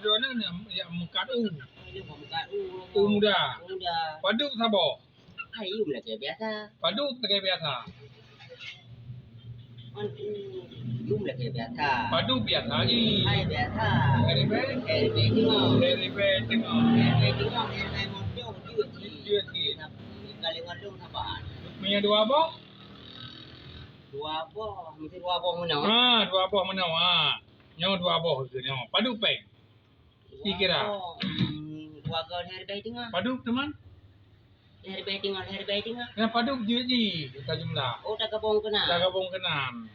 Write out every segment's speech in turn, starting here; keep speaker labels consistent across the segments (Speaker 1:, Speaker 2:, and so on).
Speaker 1: dua ni yang mekat
Speaker 2: Ilung pembukaan
Speaker 1: muda.
Speaker 2: muda.
Speaker 1: Paduk sabo.
Speaker 2: Ayu lagi biasa.
Speaker 1: Paduk tegai biasa.
Speaker 2: Lum lagi biasa.
Speaker 1: Paduk biasa lagi.
Speaker 2: Hai biasa.
Speaker 1: Heribe
Speaker 2: tengok.
Speaker 1: heribe tengok.
Speaker 2: Tengok hai mojo
Speaker 1: Dia si.
Speaker 2: Kali ngadung sabar.
Speaker 1: Punya dua apa?
Speaker 2: Dua apa? Mesti dua apa mana?
Speaker 1: Dua apa mana? Nyawa dua apa ke nyawa. Paduk peng. Dikira.
Speaker 2: Dua kau hari baik tengah.
Speaker 1: Paduk teman.
Speaker 2: Hari baik tengah.
Speaker 1: Yang paduk je kita jumlah.
Speaker 2: Oh tak gabung kena.
Speaker 1: Dah gabung kenan.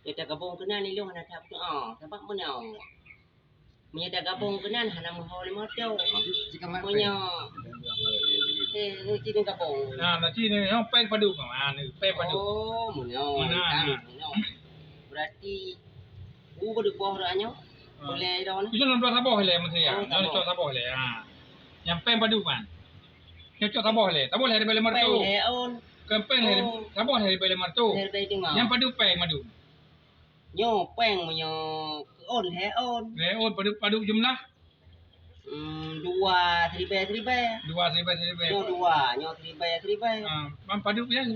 Speaker 2: Kita gabung kena ni long nak tak sebab mana? Punya dah gabung kena hana mahal lima tu. Punya ni cini gabung.
Speaker 1: Nanti ni yang peng paduk. Ni peng paduk.
Speaker 2: Oh, mana? Berarti baru buah orangnya. Boleh dah ni.
Speaker 1: Itu nak buat sabah le mesti ya.
Speaker 2: Oh,
Speaker 1: Nak buat sabah le. Yang peng paduk kan. Cocok sabah le. Sabah le dari martu. Kempeng le. Sabah le dari martu. Yang paduk peng madu.
Speaker 2: Nyo peng punya on he on.
Speaker 1: Le paduk jumlah.
Speaker 2: Dua seribai.
Speaker 1: Dua seribai.
Speaker 2: Nyo seribai.
Speaker 1: Man paduk ya.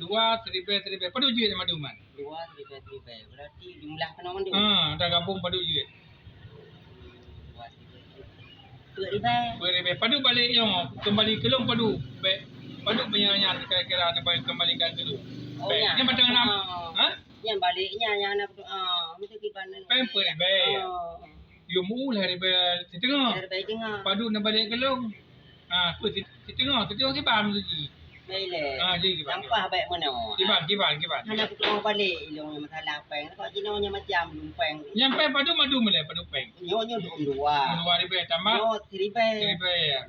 Speaker 1: Dua seribai. Paduk je madu man.
Speaker 2: Dua seribai. Berarti jumlah kena mandi.
Speaker 1: Dah gabung paduk je. Seribai. Paduk balik yang kembali kelong paduk. Paduk punya yang kira-kira nak kembalikan dulu.
Speaker 2: Oh ya.
Speaker 1: Yang macam enam.
Speaker 2: Yang baliknya yang nak mesti kibanan.
Speaker 1: Seribai. You mul seribai setengah.
Speaker 2: Seribai tengah.
Speaker 1: Paduk nak balik kelong. Setengah kiban lagi.
Speaker 2: Baiklah.
Speaker 1: Jadi kiban.
Speaker 2: Sampah baik mana?
Speaker 1: Kiban.
Speaker 2: Hana aku balik ilong masalah peng. Kau jinonya macam peng.
Speaker 1: Yang peng paduk madu mele paduk peng.
Speaker 2: Nyo dua.
Speaker 1: Dua ribai tambah.
Speaker 2: Nyo seribai.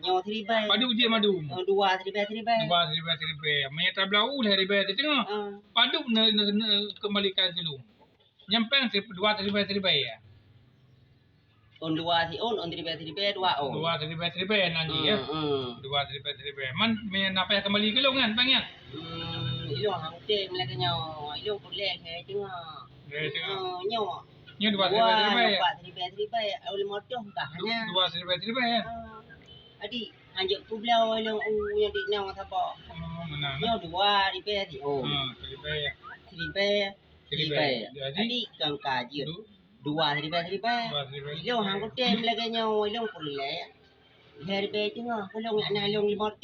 Speaker 2: Nyo seribai.
Speaker 1: Paduk je madu.
Speaker 2: Dua seribai.
Speaker 1: Dua seribai. Menyet tablau seribai setengah. Paduk nak kembalikan dulu. Yang peng dua seribai ya.
Speaker 2: On dua si on seribai dua on.
Speaker 1: Dua seribai nanti ya. Dua seribai. Man apa yang kembali kelong kan peng ya?
Speaker 2: Ilong hangte melakanya. Ilong boleh he tengah. Nyo
Speaker 1: dua seribai.
Speaker 2: Seribai. Oleh motor kah?
Speaker 1: Dua seribai ya.
Speaker 2: Adik anjuk tu belau ilong yang di nang sabak. Nyo dua seribai si on. Seribai. Adik kang kaji. Dua seribai. Ilong hangte melakanya ilong boleh. Seribai tengah. Ilong nak ilong 5